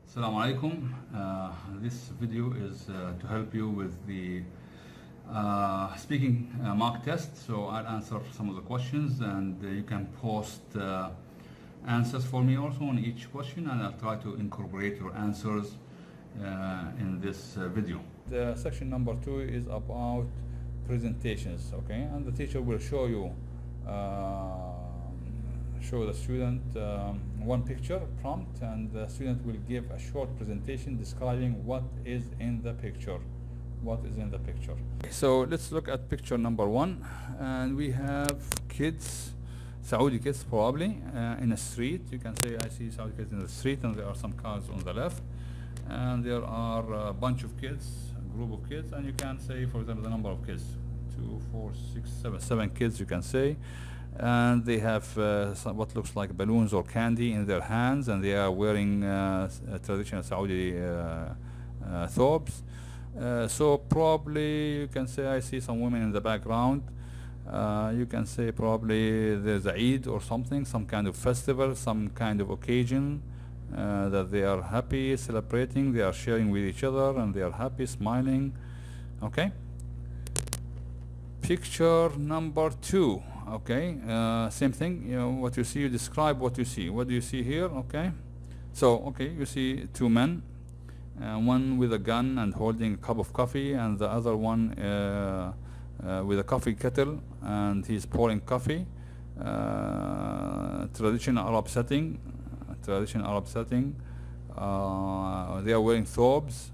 Assalamu alaikum. This video is to help you with the speaking mock test. So I'll answer some of the questions, and you can post answers for me also on each question, and I'll try to incorporate your answers in this video. The section number 2 is about presentations, okay? And the teacher will show you show the student one picture prompt, and the student will give a short presentation describing what is in the picture. So let's look at picture number 1, and we have kids, Saudi kids probably, in a street. You can say I see Saudi kids in the street, and there are some cars on the left, and there are a bunch of kids, a group of kids, and you can say, for example, the number of kids, 2, 4, 6, 7 kids, you can say. And they have what looks like balloons or candy in their hands, and they are wearing traditional Saudi thobes. So probably you can say I see some women in the background. You can say probably there's a Eid or something, some kind of festival, some kind of occasion that they are happy celebrating, they are sharing with each other, and they are happy, smiling. Okay. Picture number 2. Okay, same thing. You know what you see. You describe what you see. What do you see here? Okay, so okay, you see 2 men, one with a gun and holding a cup of coffee, and the other one with a coffee kettle, and he's pouring coffee. Traditional Arab setting. They are wearing thobes.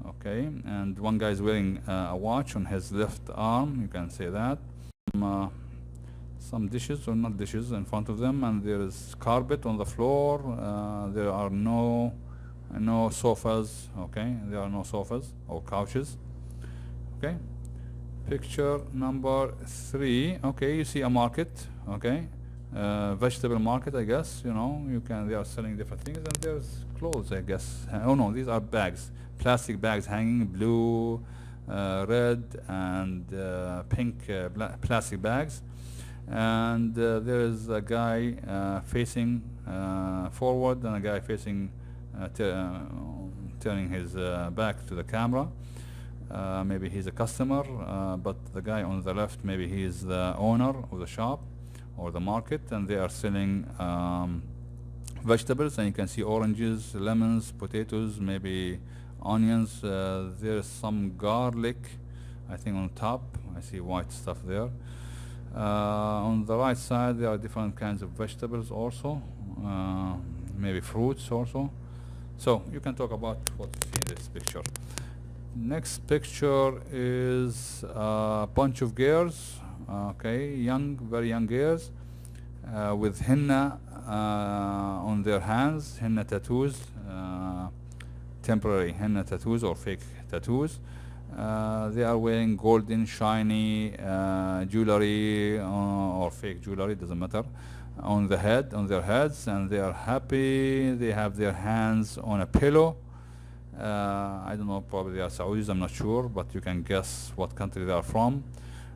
Okay, and one guy is wearing a watch on his left arm. You can say that. Some dishes or not dishes in front of them, and there is carpet on the floor. There are no sofas. Okay, there are no sofas or couches. Okay, picture number 3. Okay, you see a market. Okay, vegetable market, I guess. You know, they are selling different things, and there's clothes, I guess. Oh no, these are bags, plastic bags hanging, blue, red, and pink plastic bags. And there is a guy facing forward, and a guy facing turning his back to the camera. Maybe he's a customer, but the guy on the left, maybe he is the owner of the shop or the market, and they are selling vegetables, and you can see oranges, lemons, potatoes, maybe onions. There's some garlic, I think, on top. I see white stuff there. On the right side there are different kinds of vegetables also, maybe fruits also. So you can talk about what you see in this picture. Next picture is a bunch of girls, okay, very young girls, with henna on their hands, henna tattoos, temporary henna tattoos or fake tattoos. They are wearing golden, shiny jewelry or fake jewelry, doesn't matter, on their heads, and they are happy. They have their hands on a pillow. I don't know, probably they are Saudis, I'm not sure, but you can guess what country they are from.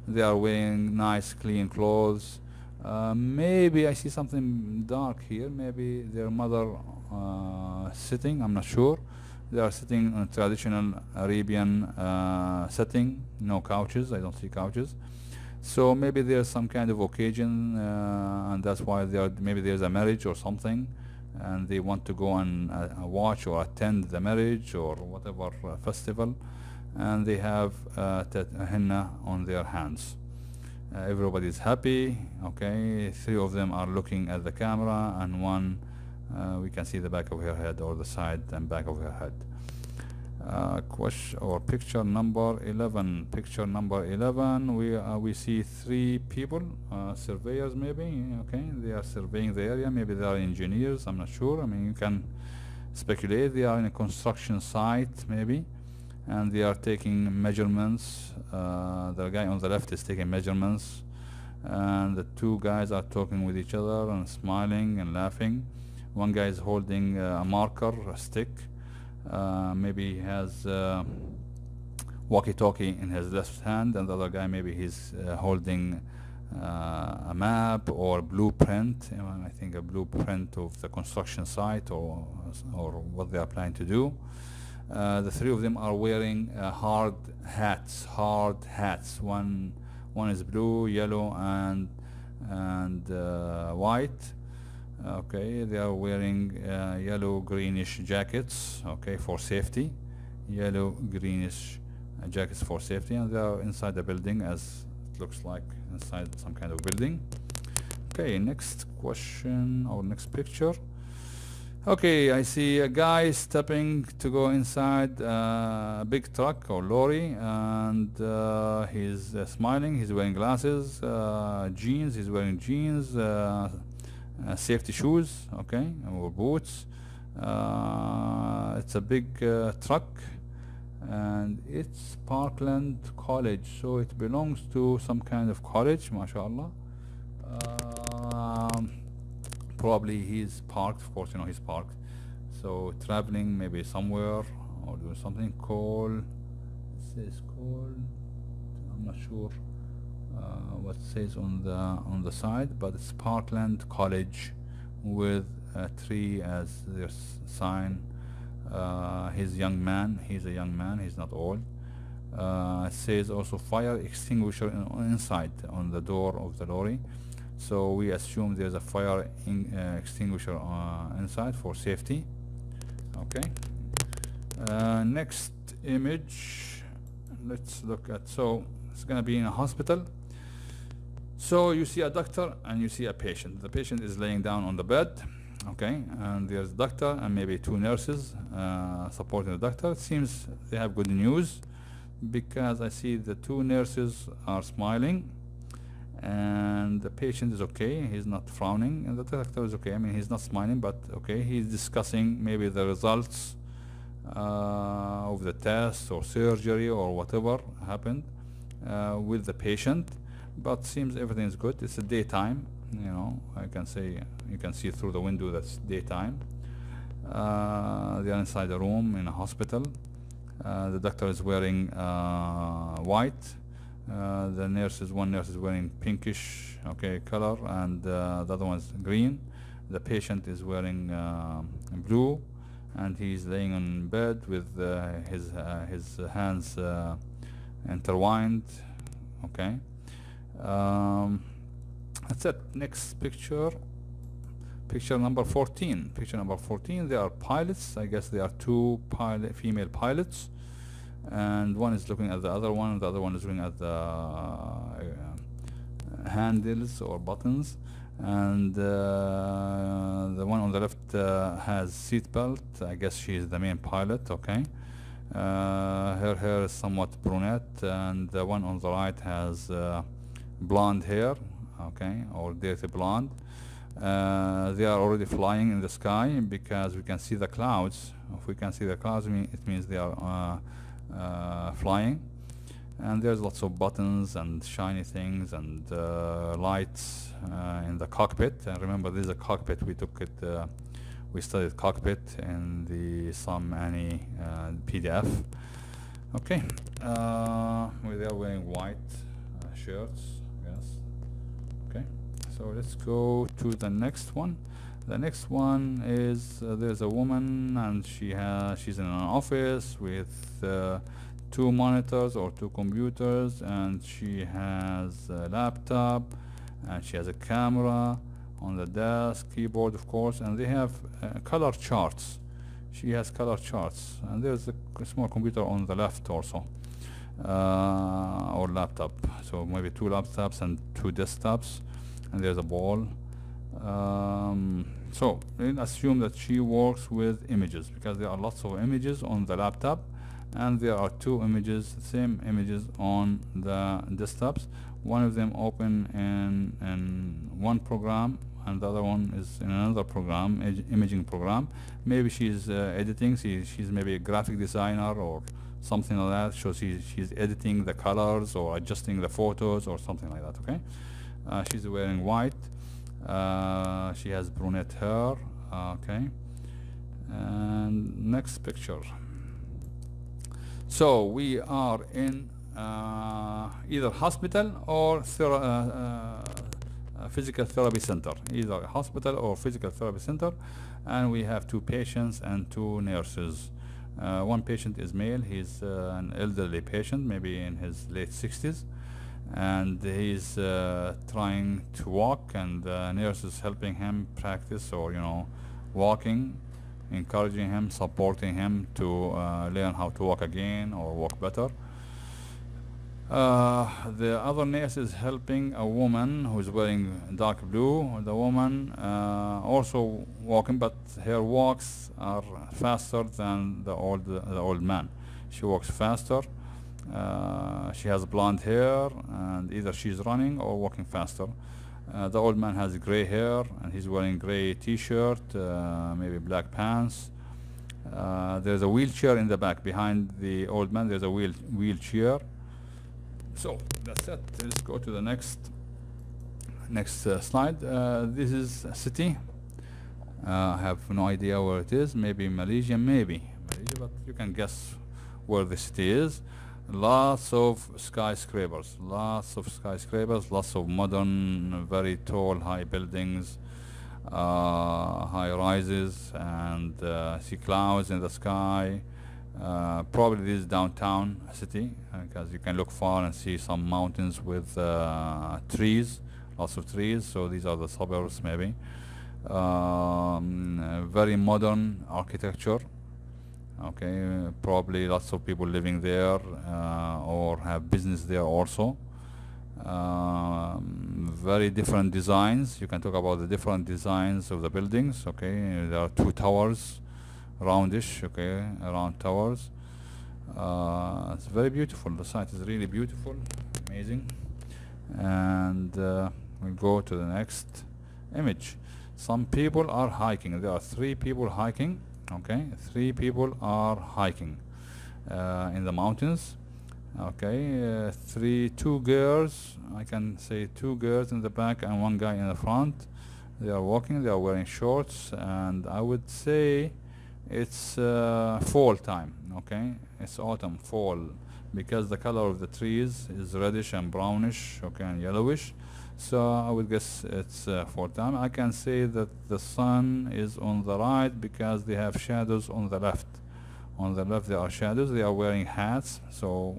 They are wearing nice, clean clothes. Maybe I see something dark here. Maybe their mother sitting, I'm not sure. They are sitting on a traditional Arabian setting, no couches. I don't see couches. So maybe there's some kind of occasion, and that's why maybe there's a marriage or something, and they want to go and watch or attend the marriage or whatever festival, and they have henna on their hands. Everybody is happy. Okay, 3 of them are looking at the camera, and one we can see the back of her head, or the side and back of her head. Question or picture number 11. Picture number 11. We see 3 people, surveyors maybe. Okay, they are surveying the area. Maybe they are engineers. I'm not sure. I mean, you can speculate. They are in a construction site maybe, and they are taking measurements. The guy on the left is taking measurements, and the 2 guys are talking with each other and smiling and laughing. One guy is holding a marker, a stick. Maybe he has walkie-talkie in his left hand, and the other guy maybe he's holding a map or blueprint, I think a blueprint of the construction site or what they are planning to do. The three of them are wearing hard hats. One is blue, yellow, and white. Okay, they are wearing yellow greenish jackets. Okay, for safety. Yellow greenish jackets for safety, and they are inside the building, as it looks like inside some kind of building. Okay, next question or next picture. Okay, I see a guy stepping to go inside a big truck or lorry, and he's smiling. He's wearing glasses, jeans. He's wearing jeans, safety shoes, okay, or boots. It's a big truck, and it's Parkland College, so it belongs to some kind of college, mashallah. Probably he's parked, of course, he's parked, so traveling maybe somewhere or doing something. Call, it says call, I'm not sure what it says on the side, but it's Parkland College with a tree as their sign. He's a young man, he's not old. It says also fire extinguisher inside on the door of the lorry, so we assume there's a fire extinguisher inside for safety. Okay, next image, let's look at, so it's gonna be in a hospital. So you see a doctor and you see a patient. The patient is laying down on the bed, okay, and there's a doctor and maybe two nurses supporting the doctor. It seems they have good news, because I see the two nurses are smiling and the patient is okay, he's not frowning, and the doctor is okay. I mean, he's not smiling, but okay, he's discussing maybe the results of the test or surgery or whatever happened with the patient, but seems everything is good. It's a daytime, I can say, you can see through the window that's daytime. They are inside the room in a hospital. The doctor is wearing white. One nurse is wearing pinkish, okay, color, and the other one is green. The patient is wearing blue, and he's laying on bed with his hands intertwined. Okay, that's it. Next picture. Picture number 14. Picture number 14. They are pilots. I guess they are two female pilots, and one is looking at the other one, and the other one is looking at the handles or buttons, and the one on the left has seat belt. I guess she is the main pilot. Okay, her hair is somewhat brunette, and the one on the right has blonde hair. Okay, or dirty blonde. They are already flying in the sky, because we can see the clouds. If we can see the clouds, it means they are flying. And there's lots of buttons and shiny things and lights in the cockpit. And remember, this is a cockpit. We took it. We studied cockpit in the Some Annie PDF. Okay, they are wearing white shirts. Yes. Okay. So let's go to the next one. The next one is there's a woman, and she's in an office with two monitors or two computers, and she has a laptop, and she has a camera on the desk, keyboard of course, and they have color charts. She has color charts, and there's a small computer on the left also, or laptop. So maybe two laptops and two desktops, and there's a ball. So we'll assume that she works with images, because there are lots of images on the laptop, and there are two images, same images on the desktops. One of them open in one program, and the other one is in another program, imaging program. Maybe she's editing. She's maybe a graphic designer or something like that. So she's editing the colors or adjusting the photos or something like that. Okay. She's wearing white. She has brunette hair. Okay. And next picture. So we are in either hospital or physical therapy center, either a hospital or physical therapy center, and we have 2 patients and 2 nurses. One patient is male. He's an elderly patient, maybe in his late 60s, and he's trying to walk, and the nurse is helping him practice, or walking, encouraging him, supporting him to learn how to walk again or walk better. The other nurse is helping a woman who's wearing dark blue. The woman also walking, but her walks are faster than the old man. She walks faster. She has blonde hair, and either she's running or walking faster. The old man has gray hair, and he's wearing gray t-shirt, maybe black pants. There's a wheelchair in the back. Behind the old man there's a wheelchair. So that's it. Let's go to the next slide. This is a city. I have no idea where it is. Maybe Malaysia, but you can guess where the city is. Lots of skyscrapers, lots of modern, very tall, high buildings, high rises, and see clouds in the sky. Probably this is downtown city, because you can look far and see some mountains with trees, lots of trees. So these are the suburbs, maybe. Very modern architecture. Okay, probably lots of people living there or have business there also. Very different designs. You can talk about the different designs of the buildings. Okay, there are 2 towers, roundish, okay, round towers. It's very beautiful. The site is really beautiful, amazing. And we'll go to the next image. Some people are hiking. There are 3 people hiking. Okay, 3 people are hiking in the mountains. Okay, 2 girls. I can say 2 girls in the back and 1 guy in the front. They are walking. They are wearing shorts, and I would say it's fall time. Okay, it's autumn, fall, because the color of the trees is reddish and brownish, okay, and yellowish. So I would guess it's fall time. I can say that the sun is on the right because they have shadows on the left. On the left there are shadows. They are wearing hats, so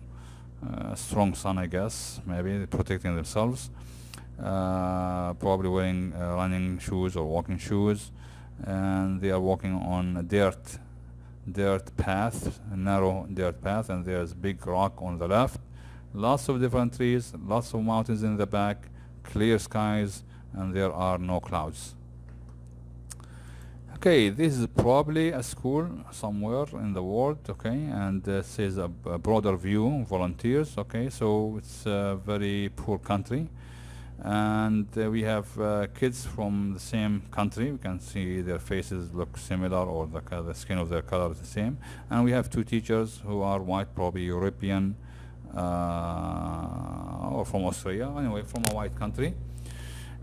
strong sun, I guess, maybe protecting themselves. Probably wearing running shoes or walking shoes, and they are walking on a dirt path, a narrow dirt path, and there's a big rock on the left. Lots of different trees, lots of mountains in the back, clear skies, and there are no clouds. Okay, this is probably a school somewhere in the world, okay, and it says a broader view, volunteers, okay, so it's a very poor country, and we have kids from the same country. We can see their faces look similar, or the skin of their color is the same, and we have 2 teachers who are white, probably European, or from Australia, anyway, from a white country.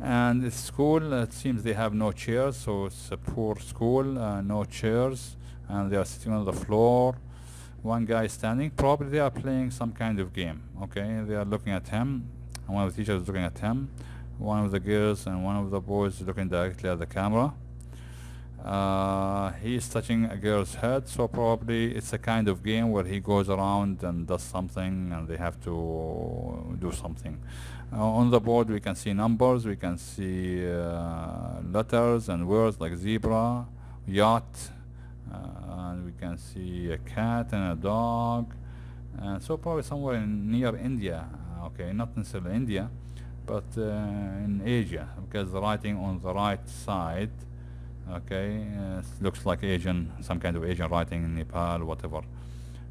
And the school, it seems they have no chairs, so it's a poor school, no chairs, and they are sitting on the floor. 1 guy is standing. Probably they are playing some kind of game, okay. They are looking at him, and one of the teachers is looking at him. One of the girls and one of the boys is looking directly at the camera. He is touching a girl's head, so probably it's a kind of game where he goes around and does something, and they have to do something. On the board we can see numbers, we can see letters and words like zebra, yacht, and we can see a cat and a dog, and so probably somewhere near India, okay, not necessarily India, but in Asia, because the writing on the right side, okay, looks like Asian, some kind of Asian writing in Nepal, whatever.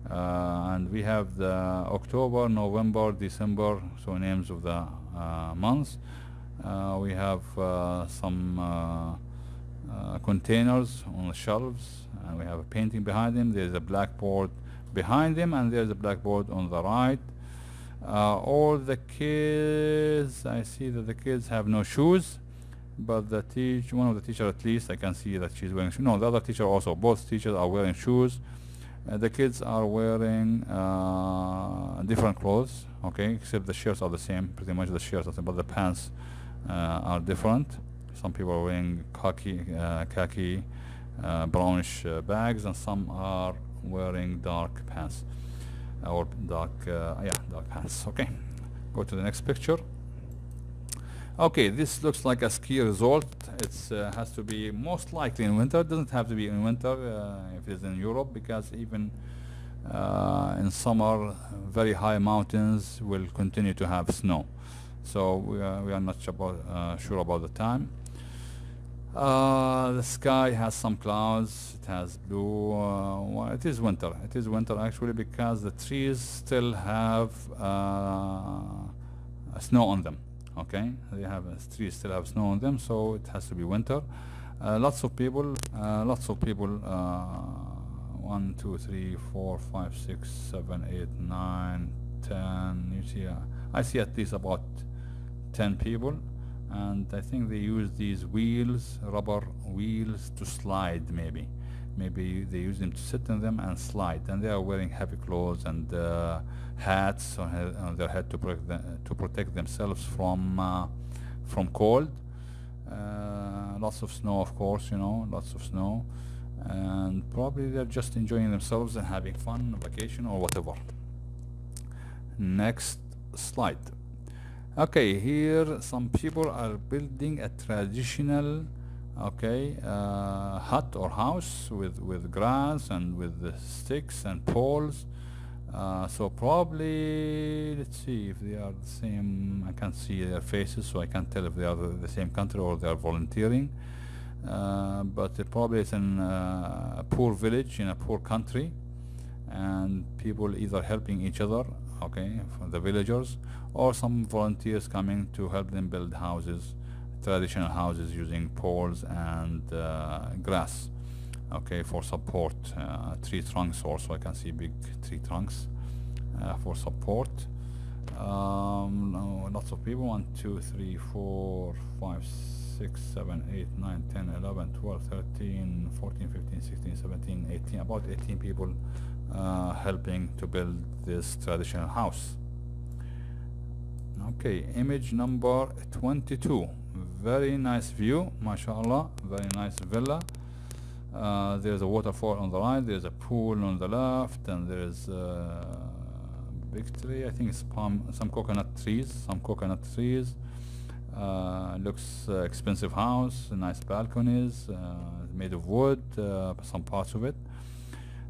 And we have the October, November, December, so names of the months. We have some containers on the shelves, and we have a painting behind them. There's a blackboard behind them, and there's a blackboard on the right. All the kids, I see that the kids have no shoes, but the one of the teachers, at least I can see that she's wearing shoes. No, the other teacher also. Both teachers are wearing shoes. The kids are wearing different clothes, okay, except the shirts are the same, pretty much the shirts are the same, but the pants are different. Some people are wearing khaki brownish bags, and some are wearing dark pants or dark pants. Okay, go to the next picture. Okay, this looks like a ski resort. It's has to be most likely in winter. It doesn't have to be in winter if it's in Europe, because even in summer very high mountains will continue to have snow. So we are not sure about the time. The sky has some clouds. It has blue. Well, it is winter. It is winter actually, because the trees still have snow on them. Okay, they have trees still have snow on them, so it has to be winter. Lots of people. 1, 2, 3, 4, 5, 6, 7, 8, 9, 10. You see, I see at least about 10 people, and I think they use these wheels, rubber wheels, to slide. Maybe they use them to sit in them and slide, and they are wearing heavy clothes and hats on their head to protect themselves from cold. Lots of snow, of course, you know, lots of snow, and probably they're just enjoying themselves and having fun, vacation or whatever. Next slide. Okay, here some people are building a traditional hut or house with grass and with the sticks and poles. So probably, let's see if they are the same. I can't see their faces, so I can't tell if they are the same country or they are volunteering. But probably it's in a poor village in a poor country, and people either helping each other, okay, for the villagers, or some volunteers coming to help them build houses, traditional houses using poles and grass, okay, for support. Tree trunks also, I can see big tree trunks for support. Lots of people. 1, 2, 3, 4, 5, 6, 7, 8, 9, 10, 11, 12, 13, 14, 15, 16, 17, 18, about 18 people helping to build this traditional house. Okay, image number 22. Very nice view, mashallah. Very nice villa. There's a waterfall on the right, there's a pool on the left, and there's a big tree. I think it's some coconut trees. Looks expensive house, nice balconies, made of wood, some parts of it.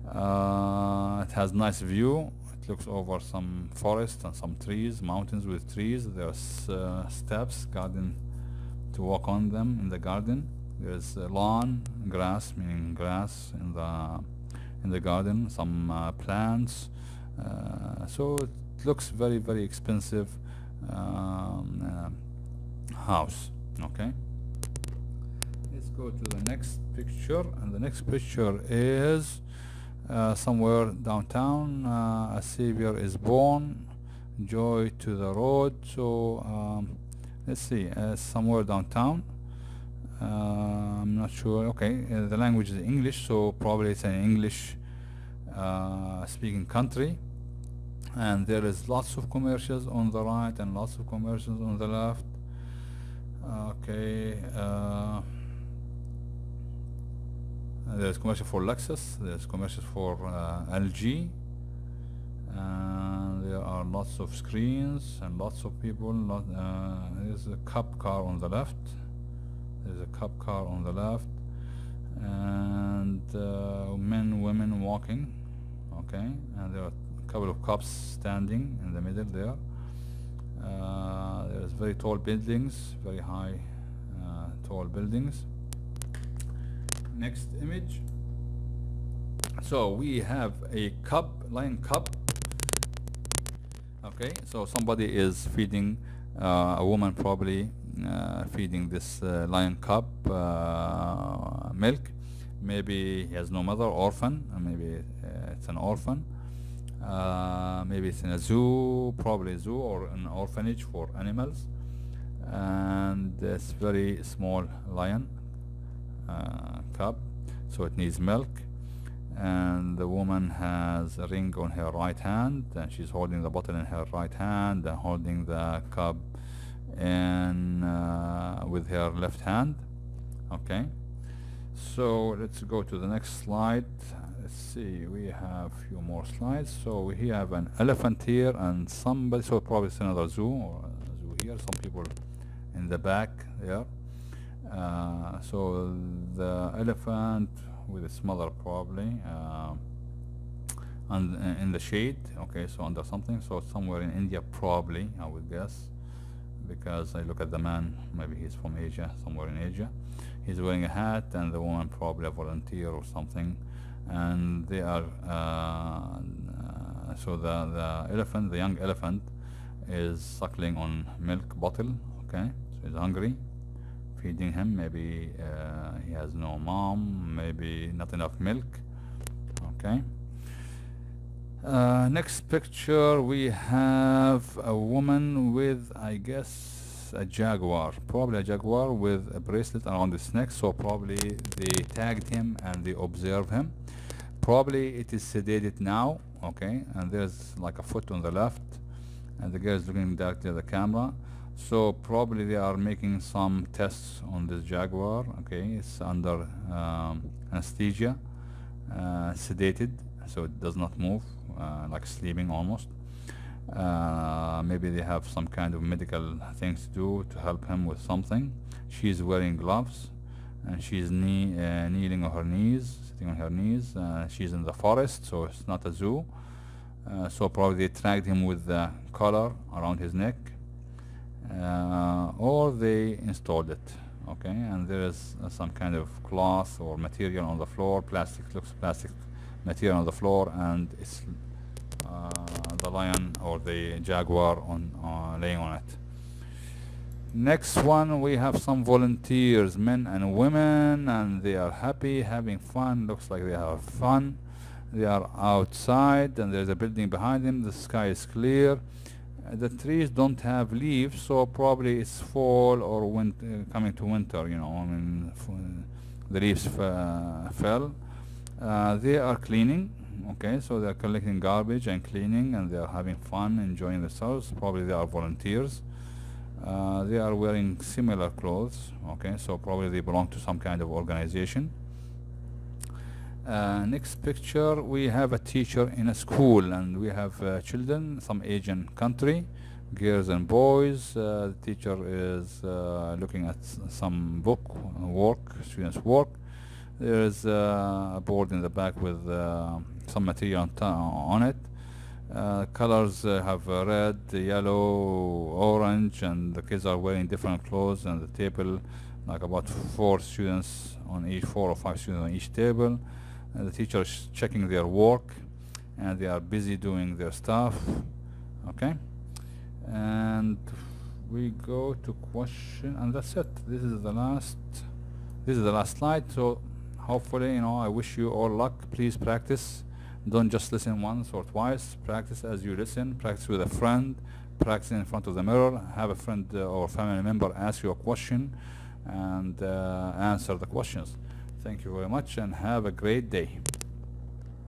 It has nice view. It looks over some forest and some trees, mountains with trees. There's steps, garden to walk on them in the garden. There's lawn, grass, meaning grass in the garden, some plants. So it looks very, very expensive house. Okay, let's go to the next picture, and the next picture is somewhere downtown. A savior is born, joy to the road. So let's see, somewhere downtown. I'm not sure. Okay, the language is English, so probably it's an English speaking country, and there is lots of commercials on the right and lots of commercials on the left. Okay, there's commercial for Lexus, there's commercials for LG, and there are lots of screens and lots of people. There's a cop car on the left. There's a cop car on the left, and men, women walking. Okay, and there are a couple of cops standing in the middle there. There's very tall buildings, very high tall buildings. Next image. So we have a cub, lion cub. Okay, so somebody is feeding a woman, probably feeding this lion cub milk. Maybe he has no mother, orphan, maybe it's an orphan. Maybe it's in a zoo, probably a zoo or an orphanage for animals. And this very small lion cub, so it needs milk. and the woman has a ring on her right hand, and she's holding the bottle in her right hand and holding the cup in with her left hand. Okay, so let's go to the next slide. Let's see, we have a few more slides. So we have an elephant here and somebody, so probably it's another zoo or a zoo here, some people in the back there. So the elephant with its mother probably and in the shade. Okay, so under something, so somewhere in India probably, I would guess, because I look at the man, maybe he's from Asia, somewhere in Asia. He's wearing a hat, and the woman probably a volunteer or something, and they are so the elephant, the young elephant, is suckling on milk bottle. Okay, so he's hungry, feeding him. Maybe he has no mom, maybe not enough milk. Okay. Next picture, we have a woman with, I guess, a jaguar, probably a jaguar with a bracelet around his neck. So probably they tagged him and they observe him. Probably it is sedated now. Okay, and there's like a foot on the left, and the girl is looking directly at the camera. So probably they are making some tests on this jaguar. Okay, it's under anesthesia, sedated, so it does not move, like sleeping almost. Maybe they have some kind of medical things to do to help him with something. She's wearing gloves, and she's kneeling on her knees, sitting on her knees. She's in the forest, so it's not a zoo. So probably they tagged him with the collar around his neck, or they installed it. Okay, and there is some kind of cloth or material on the floor, plastic, looks plastic material on the floor, and it's the lion or the jaguar on laying on it. Next one, we have some volunteers, men and women, and they are happy, having fun. Looks like they have fun. They are outside, and there's a building behind them. The sky is clear. The trees don't have leaves, so probably it's fall or coming to winter, you know. I mean, the leaves fell. They are cleaning. Okay, so they are collecting garbage and cleaning, and they are having fun, enjoying themselves. Probably they are volunteers. They are wearing similar clothes. Okay, so probably they belong to some kind of organization. Next picture, we have a teacher in a school, and we have children, some Asian country, girls and boys. The teacher is looking at some work, students' work. There is a board in the back with some material on it. Colors have red, yellow, orange, and the kids are wearing different clothes, and the table, like about 4 students on each, 4 or 5 students on each table. The teacher is checking their work, and they are busy doing their stuff. Okay, and we go to question, and that's it. This is the last slide. So hopefully, you know, I wish you all luck. Please practice. Don't just listen once or twice. Practice as you listen. Practice with a friend. Practice in front of the mirror. Have a friend or family member ask you a question, and answer the questions. Thank you very much, and have a great day.